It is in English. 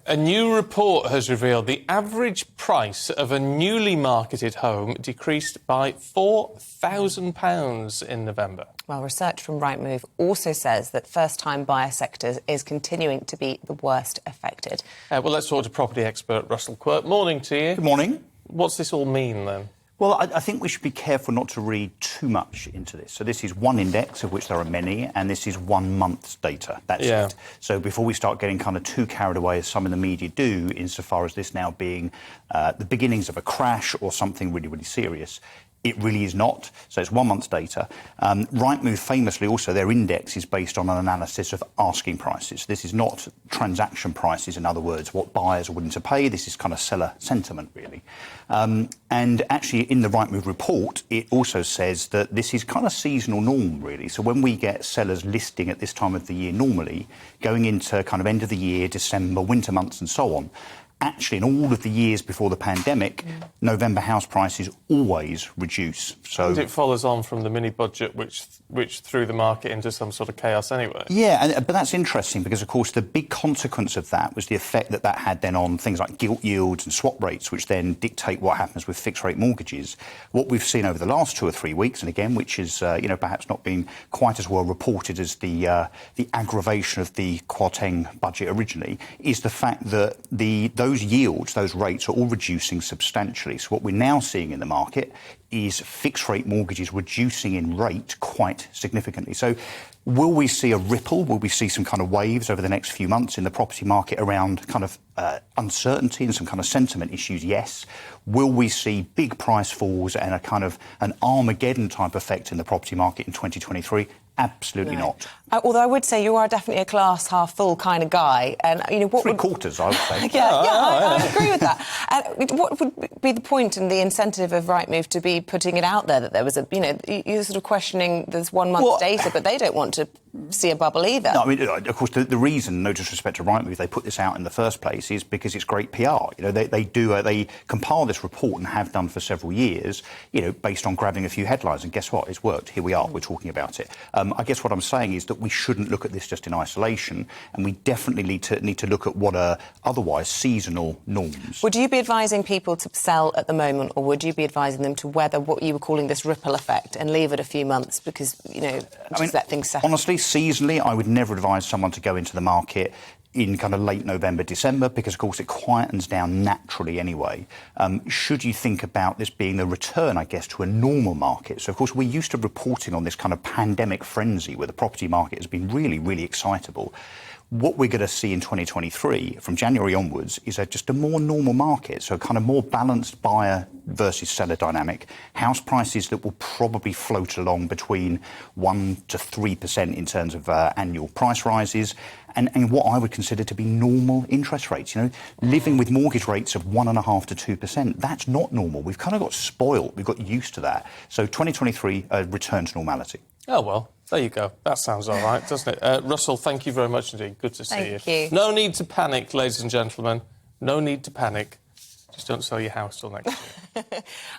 A new report has revealed the average price of a newly marketed home decreased by £4,000 in November. Well, research from Rightmove also says that first-time buyer sector is continuing to be the worst affected. Well, let's talk to property expert Russell Quirk. Morning to you. Good morning. What's this all mean, then? Well, I think we should be careful not to read too much into this. So this is one index, of which there are many, and this is 1 month's data. That's it. So before we start getting kind of too carried away, as some in the media do, insofar as this now being the beginnings of a crash or something really, really serious, it really is not. So it's 1 month's data. Rightmove famously also, their index is based on an analysis of asking prices. This is not transaction prices, in other words, what buyers are willing to pay. This is kind of seller sentiment, really. And actually, in the Rightmove report, it also says that this is kind of seasonal norm, really. So when we get sellers listing at this time of the year normally, going into kind of end of the year, December, winter months and so on, actually, in all of the years before the pandemic, November house prices always reduce. So and it follows on from the mini-budget, which threw the market into some sort of chaos anyway. Yeah, but that's interesting because, of course, the big consequence of that was the effect that that had then on things like gilt yields and swap rates, which then dictate what happens with fixed-rate mortgages. What we've seen over the last 2 or 3 weeks, and again, which is, perhaps not been quite as well reported as the aggravation of the Kwarteng budget originally, is the fact that those yields, those rates, are all reducing substantially. So what we're now seeing in the market is fixed-rate mortgages reducing in rate quite significantly. So will we see a ripple? Will we see some kind of waves over the next few months in the property market around kind of uncertainty and some kind of sentiment issues? Yes. Will we see big price falls and a kind of an Armageddon-type effect in the property market in 2023? Absolutely not. Although I would say you are definitely a glass half full kind of guy, and what Three quarters, I would say. I agree with that. What would be the point and the incentive of Rightmove to be putting it out there that there was a, you're sort of questioning there's 1 month's data, but they don't want to see a bubble either. No, I mean, of course, the reason, no disrespect to Rightmove, they put this out in the first place is because it's great PR. They compile this report and have done for several years, based on grabbing a few headlines, and guess what? It's worked. Here we are. We're talking about it. I guess what I'm saying is that we shouldn't look at this just in isolation, and we definitely need to look at what are otherwise seasonal norms. Would you be advising people to sell at the moment, or would you be advising them to weather what you were calling this ripple effect and leave it a few months because, let things settle? Honestly, seasonally, I would never advise someone to go into the market in kind of late November, December, because, of course, it quietens down naturally anyway. Should you think about this being the return, I guess, to a normal market? So, of course, we're used to reporting on this kind of pandemic frenzy where the property market has been really, really excitable. What we're going to see in 2023, from January onwards, is just a more normal market, so a kind of more balanced buyer versus seller dynamic. House prices that will probably float along between 1% to 3% in terms of annual price rises, and what I would consider to be normal interest rates. Living with mortgage rates of 1.5% to 2%, that's not normal. We've kind of got spoiled. We've got used to that. So 2023, return to normality. Oh, well, there you go. That sounds all right, doesn't it? Russell, thank you very much indeed. Good to see you. Thank you. No need to panic, ladies and gentlemen. No need to panic. Just don't sell your house till next year.